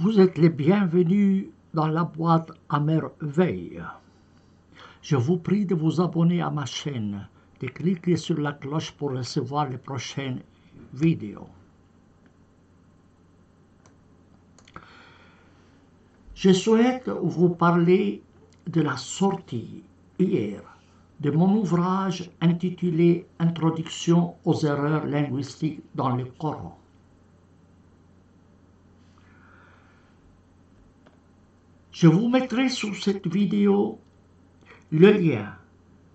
Vous êtes les bienvenus dans la boîte à merveille. Je vous prie de vous abonner à ma chaîne, de cliquer sur la cloche pour recevoir les prochaines vidéos. Je souhaite vous parler de la sortie hier de mon ouvrage intitulé « Introduction aux erreurs linguistiques dans le Coran ». Je vous mettrai sous cette vidéo le lien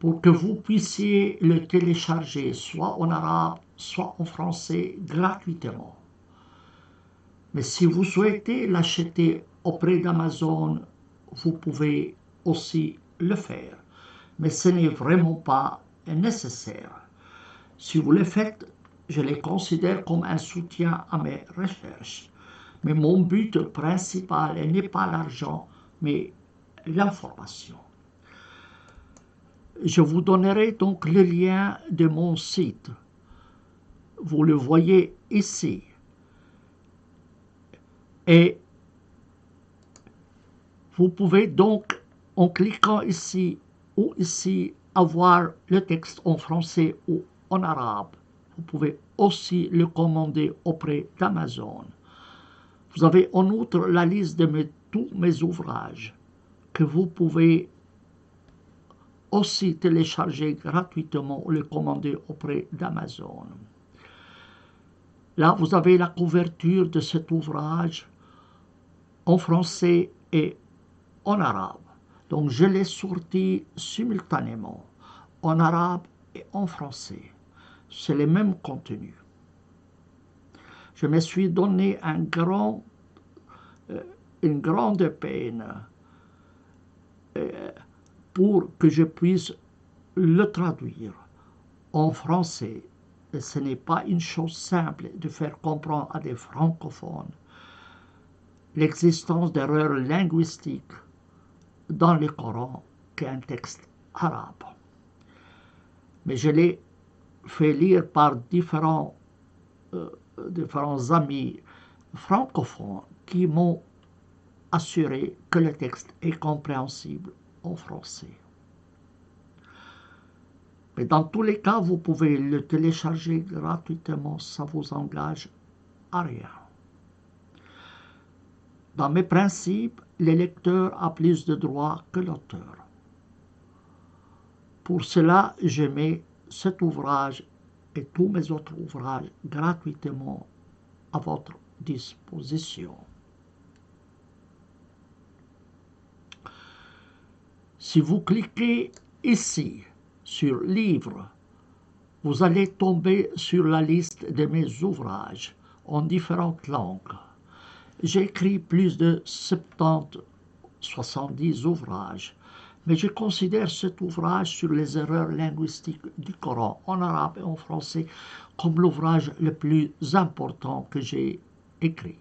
pour que vous puissiez le télécharger soit en arabe, soit en français gratuitement. Mais si vous souhaitez l'acheter auprès d'Amazon, vous pouvez aussi le faire. Mais ce n'est vraiment pas nécessaire. Si vous le faites, je les considère comme un soutien à mes recherches. Mais mon but principal n'est pas l'argent, mais l'information. Je vous donnerai donc le lien de mon site. Vous le voyez ici. Et vous pouvez donc, en cliquant ici ou ici, avoir le texte en français ou en arabe. Vous pouvez aussi le commander auprès d'Amazon. Vous avez en outre la liste de tous mes ouvrages que vous pouvez aussi télécharger gratuitement ou le commander auprès d'Amazon. Là, vous avez la couverture de cet ouvrage en français et en arabe. Donc, je l'ai sorti simultanément en arabe et en français. C'est le même contenu. Je me suis donné une grande peine pour que je puisse le traduire en français. Et ce n'est pas une chose simple de faire comprendre à des francophones l'existence d'erreurs linguistiques dans le Coran qu'un texte arabe. Mais je l'ai fait lire par différents amis francophones qui m'ont assuré que le texte est compréhensible en français. Mais dans tous les cas, vous pouvez le télécharger gratuitement, ça ne vous engage à rien. Dans mes principes, le lecteur a plus de droits que l'auteur. Pour cela, je mets cet ouvrage et tous mes autres ouvrages gratuitement à votre disposition. Si vous cliquez ici sur Livres, vous allez tomber sur la liste de mes ouvrages en différentes langues. J'ai écrit plus de 70 ouvrages, mais je considère cet ouvrage sur les erreurs linguistiques du Coran en arabe et en français comme l'ouvrage le plus important que j'ai écrit.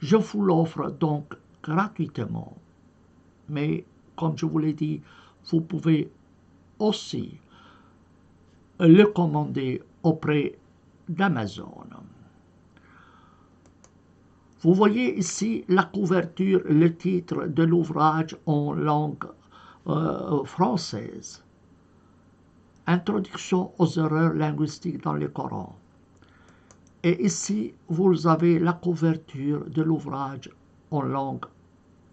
Je vous l'offre donc gratuitement, mais comme je vous l'ai dit, vous pouvez aussi le commander auprès d'Amazon. Vous voyez ici la couverture, le titre de l'ouvrage en langue française. Introduction aux erreurs linguistiques dans le Coran. Et ici, vous avez la couverture de l'ouvrage en langue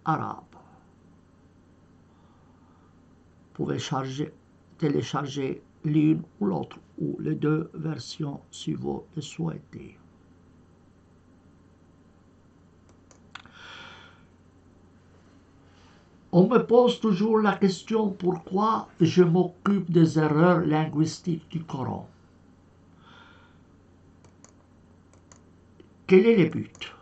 arabe. Vous pouvez télécharger l'une ou l'autre, ou les deux versions si vous le souhaitez. On me pose toujours la question pourquoi je m'occupe des erreurs linguistiques du Coran. Quel est le but?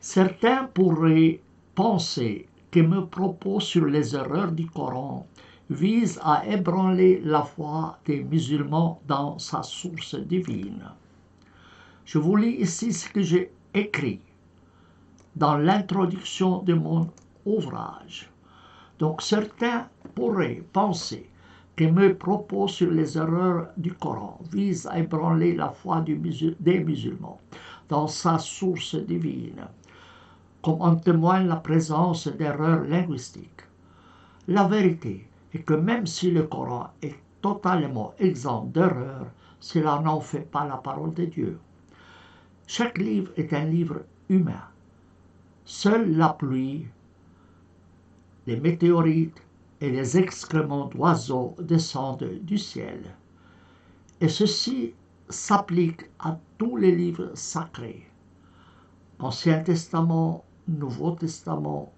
Certains pourraient penser que mes propos sur les erreurs du Coran visent à ébranler la foi des musulmans dans sa source divine. Je vous lis ici ce que j'ai écrit dans l'introduction de mon ouvrage. Donc certains pourraient penser que mes propos sur les erreurs du Coran visent à ébranler la foi des musulmans dans sa source divine, comme en témoigne la présence d'erreurs linguistiques. La vérité est que même si le Coran est totalement exempt d'erreurs, cela n'en fait pas la parole de Dieu. Chaque livre est un livre humain. Seule la pluie, les météorites et les excréments d'oiseaux descendent du ciel. Et ceci s'applique à tous les livres sacrés. Ancien Testament, Nouveau Testament,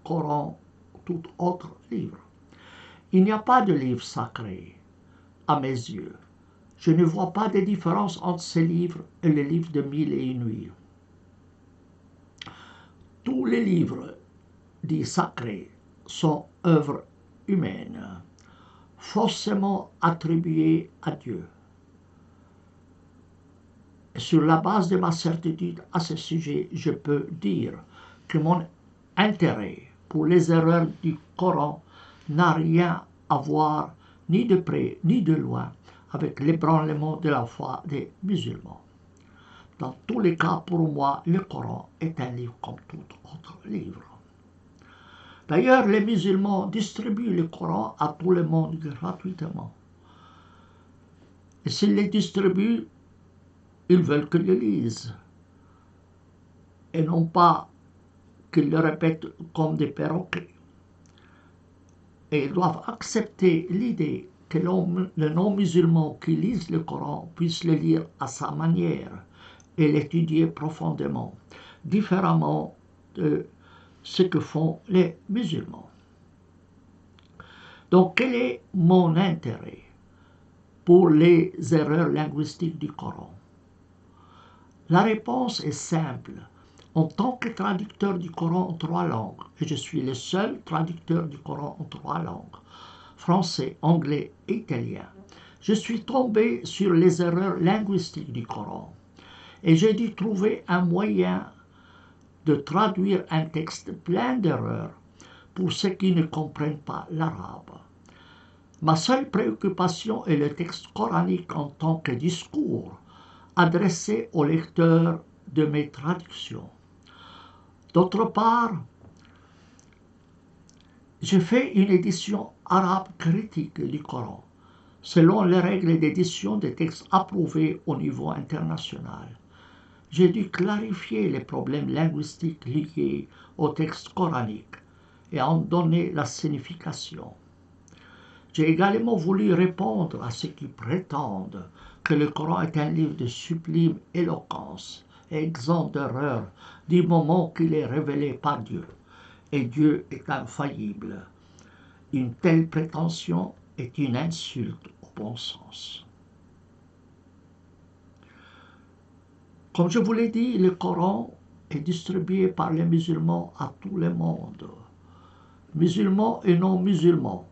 Coran, tout autre livre. Il n'y a pas de livre sacré, à mes yeux. Je ne vois pas de différence entre ces livres et les livres de Mille et une nuits. Tous les livres dits sacrés sont œuvres humaines, faussement attribuées à Dieu. Et sur la base de ma certitude à ce sujet, je peux dire que mon intérêt pour les erreurs du Coran n'a rien à voir ni de près ni de loin avec l'ébranlement de la foi des musulmans. Dans tous les cas, pour moi, le Coran est un livre comme tout autre livre. D'ailleurs, les musulmans distribuent le Coran à tout le monde gratuitement. Et s'ils les distribuent, ils veulent qu'ils le lisent. Et non pas qu'ils le répètent comme des perroquets. Et ils doivent accepter l'idée que le non-musulman qui lise le Coran puisse le lire à sa manière et l'étudier profondément, différemment de ce que font les musulmans. Donc, quel est mon intérêt pour les erreurs linguistiques du Coran? La réponse est simple. En tant que traducteur du Coran en 3 langues, et je suis le seul traducteur du Coran en 3 langues, français, anglais et italien, je suis tombé sur les erreurs linguistiques du Coran et j'ai dû trouver un moyen de traduire un texte plein d'erreurs pour ceux qui ne comprennent pas l'arabe. Ma seule préoccupation est le texte coranique en tant que discours adressé aux lecteurs de mes traductions. D'autre part, j'ai fait une édition arabe critique du Coran, selon les règles d'édition des textes approuvés au niveau international. J'ai dû clarifier les problèmes linguistiques liés au texte coranique et en donner la signification. J'ai également voulu répondre à ceux qui prétendent que le Coran est un livre de sublime éloquence et exempt d'erreur du moment qu'il est révélé par Dieu. Et Dieu est infaillible. Une telle prétention est une insulte au bon sens. Comme je vous l'ai dit, le Coran est distribué par les musulmans à tout le monde, musulmans et non musulmans.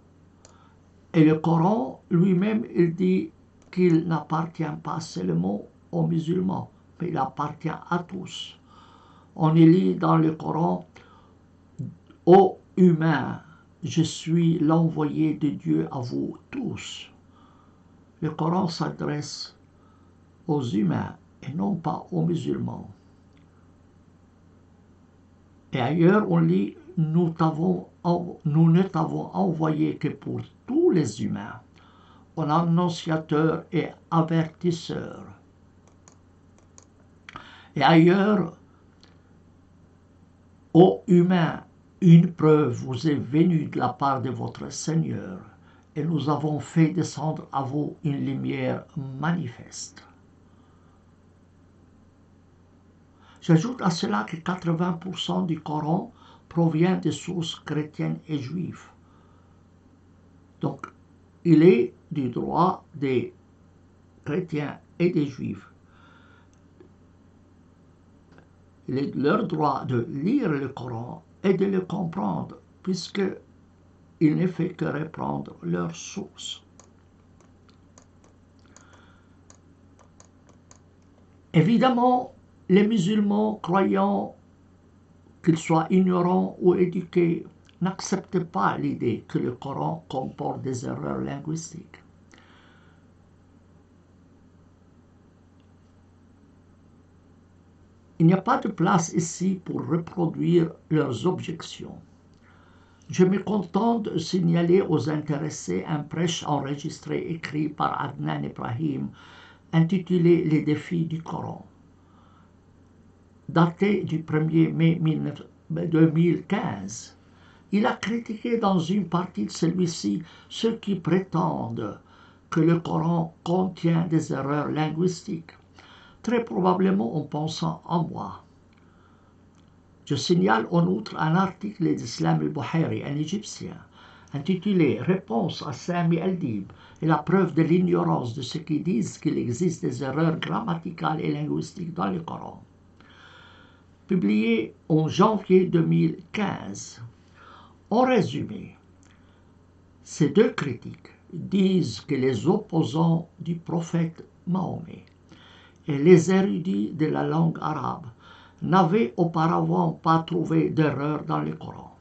Et le Coran lui-même, il dit qu'il n'appartient pas seulement aux musulmans, mais il appartient à tous. On y lit dans le Coran: ô humains, je suis l'envoyé de Dieu à vous tous. Le Coran s'adresse aux humains et non pas aux musulmans. Et ailleurs, on lit: nous ne t'avons envoyé que pour tous les humains, en annonciateur et avertisseur. Et ailleurs: ô humains, une preuve vous est venue de la part de votre Seigneur, et nous avons fait descendre à vous une lumière manifeste. J'ajoute à cela que 80% du Coran provient de sources chrétiennes et juives. Donc, il est du droit des chrétiens et des juifs. Il est de leur droit de lire le Coran et de le comprendre, puisqu'il ne fait que reprendre leurs sources. Évidemment, les musulmans, croyants qu'ils soient ignorants ou éduqués, n'acceptent pas l'idée que le Coran comporte des erreurs linguistiques. Il n'y a pas de place ici pour reproduire leurs objections. Je me contente de signaler aux intéressés un prêche enregistré écrit par Adnan Ibrahim intitulé Les défis du Coran, daté du 1er mai 2015. Il a critiqué dans une partie de celui-ci ceux qui prétendent que le Coran contient des erreurs linguistiques, très probablement en pensant en moi. Je signale en outre un article d'Islam el-Buhairi, un Égyptien, intitulé « Réponse à Sami el-Dib et la preuve de l'ignorance de ceux qui disent qu'il existe des erreurs grammaticales et linguistiques dans le Coran », publié en janvier 2015. En résumé, ces deux critiques disent que les opposants du prophète Mahomet et les érudits de la langue arabe n'avaient auparavant pas trouvé d'erreur dans le Coran,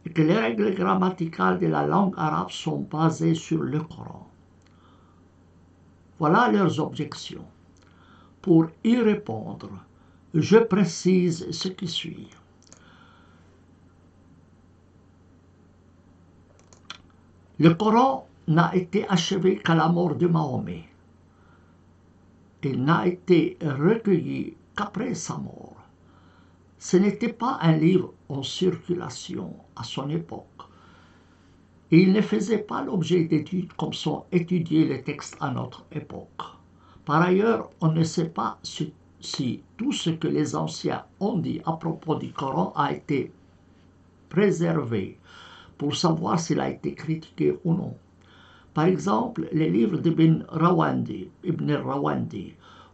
et que les règles grammaticales de la langue arabe sont basées sur le Coran. Voilà leurs objections. Pour y répondre, je précise ce qui suit. Le Coran n'a été achevé qu'à la mort de Mahomet. Il n'a été recueilli qu'après sa mort. Ce n'était pas un livre en circulation à son époque, et il ne faisait pas l'objet d'études comme sont étudiés les textes à notre époque. Par ailleurs, on ne sait pas si tout ce que les anciens ont dit à propos du Coran a été préservé pour savoir s'il a été critiqué ou non. Par exemple, les livres d'Ibn Rawandi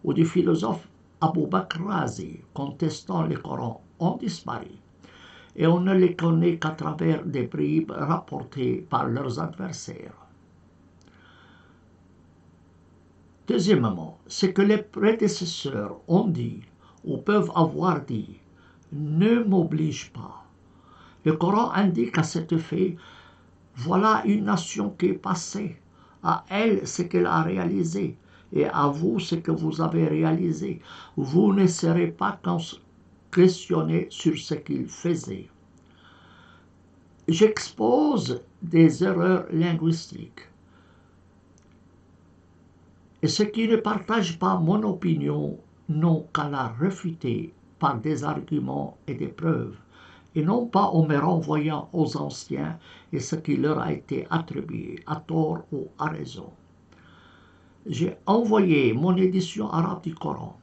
ou du philosophe Abu Bakr Razi contestant le Coran ont disparu, et on ne les connaît qu'à travers des bribes rapportées par leurs adversaires. Deuxièmement, ce que les prédécesseurs ont dit ou peuvent avoir dit ne m'oblige pas. Le Coran indique à cet effet: voilà une nation qui est passée, à elle ce qu'elle a réalisé, et à vous ce que vous avez réalisé. Vous ne serez pas questionné sur ce qu'il faisait. J'expose des erreurs linguistiques. Et ceux qui ne partagent pas mon opinion n'ont qu'à la réfuter par des arguments et des preuves, et non pas en me renvoyant aux anciens et ce qui leur a été attribué, à tort ou à raison. J'ai envoyé mon édition arabe du Coran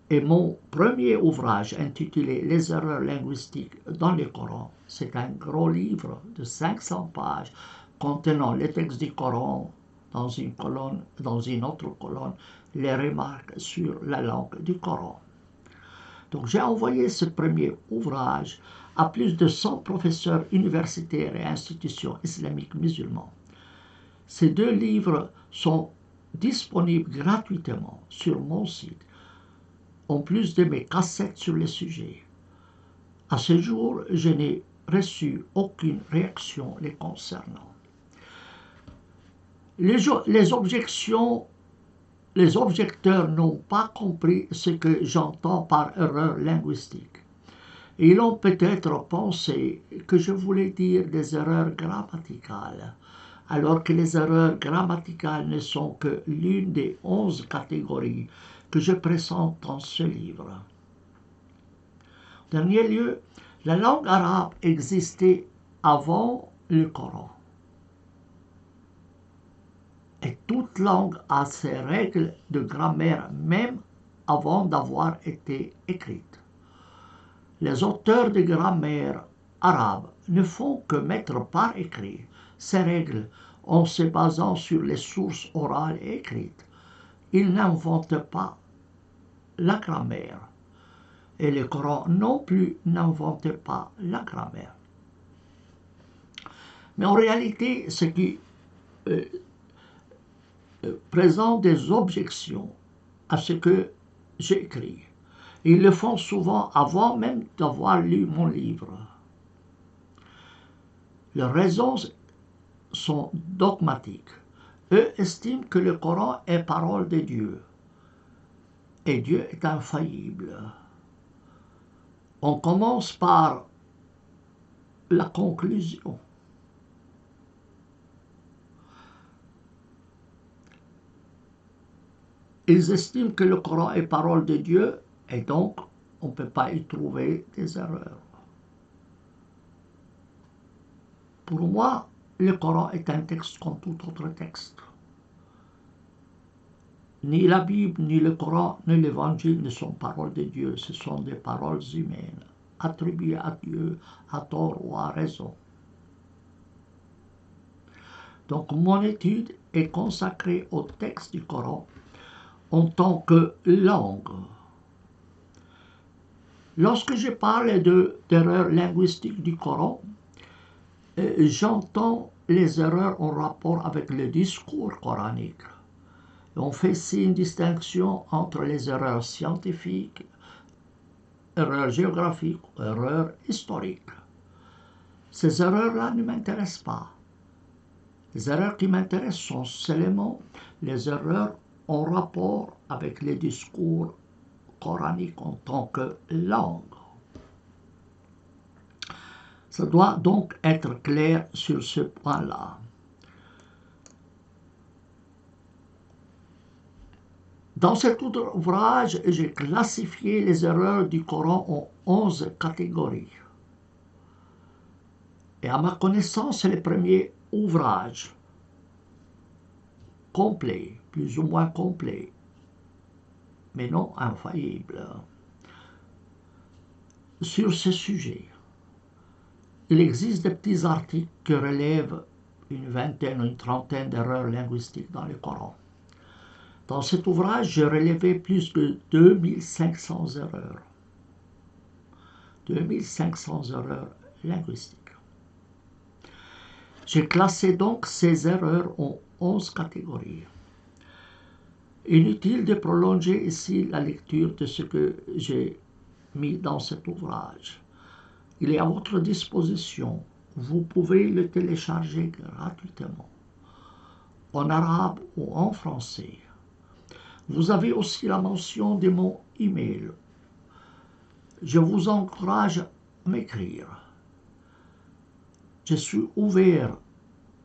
et mon premier ouvrage intitulé « Les erreurs linguistiques dans le Coran ». C'est un gros livre de 500 pages contenant les textes du Coran, dans une colonne, dans une autre colonne, les remarques sur la langue du Coran. Donc j'ai envoyé ce premier ouvrage à plus de 100 professeurs universitaires et institutions islamiques musulmans. Ces deux livres sont disponibles gratuitement sur mon site, en plus de mes cassettes sur le sujet. À ce jour, je n'ai reçu aucune réaction les concernant. Les objecteurs n'ont pas compris ce que j'entends par erreur linguistique. Ils ont peut-être pensé que je voulais dire des erreurs grammaticales, alors que les erreurs grammaticales ne sont que l'une des 11 catégories que je présente dans ce livre. En dernier lieu, la langue arabe existait avant le Coran. Et toute langue a ses règles de grammaire même avant d'avoir été écrite. Les auteurs de grammaire arabe ne font que mettre par écrit ces règles en se basant sur les sources orales et écrites. Ils n'inventent pas la grammaire. Et le Coran non plus n'invente pas la grammaire. Mais en réalité, ce qui présente des objections à ce que j'écris. Ils le font souvent avant même d'avoir lu mon livre. Leurs raisons sont dogmatiques. Eux estiment que le Coran est parole de Dieu et Dieu est infaillible. On commence par la conclusion. Ils estiment que le Coran est parole de Dieu et donc on ne peut pas y trouver des erreurs. Pour moi, le Coran est un texte comme tout autre texte. Ni la Bible, ni le Coran, ni l'Évangile ne sont paroles de Dieu, ce sont des paroles humaines, attribuées à Dieu, à tort ou à raison. Donc mon étude est consacrée au texte du Coran en tant que langue. Lorsque je parle d'erreurs linguistiques du Coran, j'entends les erreurs en rapport avec le discours coranique. On fait ici une distinction entre les erreurs scientifiques, erreurs géographiques, erreurs historiques. Ces erreurs-là ne m'intéressent pas. Les erreurs qui m'intéressent sont seulement les erreurs en rapport avec les discours coraniques en tant que langue. Ça doit donc être clair sur ce point-là. Dans cet ouvrage, j'ai classifié les erreurs du Coran en 11 catégories. Et à ma connaissance, c'est le premier ouvrage complet, plus ou moins complet, mais non infaillible, sur ce sujet. Il existe des petits articles qui relèvent une vingtaine ou une trentaine d'erreurs linguistiques dans le Coran. Dans cet ouvrage, j'ai relevé plus de 2500 erreurs. 2500 erreurs linguistiques. J'ai classé donc ces erreurs en 11 catégories. Inutile de prolonger ici la lecture de ce que j'ai mis dans cet ouvrage. Il est à votre disposition. Vous pouvez le télécharger gratuitement, en arabe ou en français. Vous avez aussi la mention de mon email. Je vous encourage à m'écrire. Je suis ouvert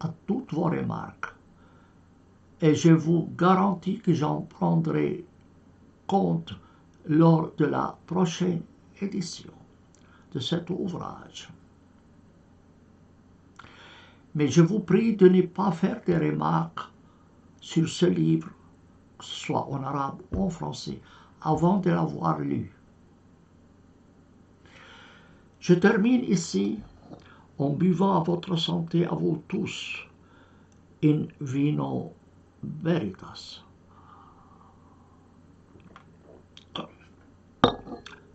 à toutes vos remarques et je vous garantis que j'en prendrai compte lors de la prochaine édition de cet ouvrage. Mais je vous prie de ne pas faire des remarques sur ce livre, que ce soit en arabe ou en français, avant de l'avoir lu. Je termine ici en buvant à votre santé, à vous tous, in vino veritas.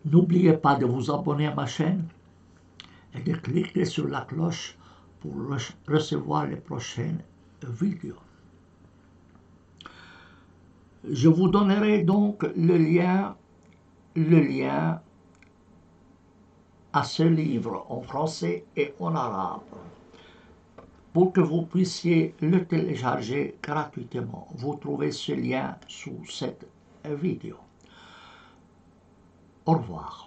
N'oubliez pas de vous abonner à ma chaîne et de cliquer sur la cloche pour recevoir les prochaines vidéos. Je vous donnerai donc le lien à ce livre en français et en arabe pour que vous puissiez le télécharger gratuitement. Vous trouvez ce lien sous cette vidéo. Au revoir.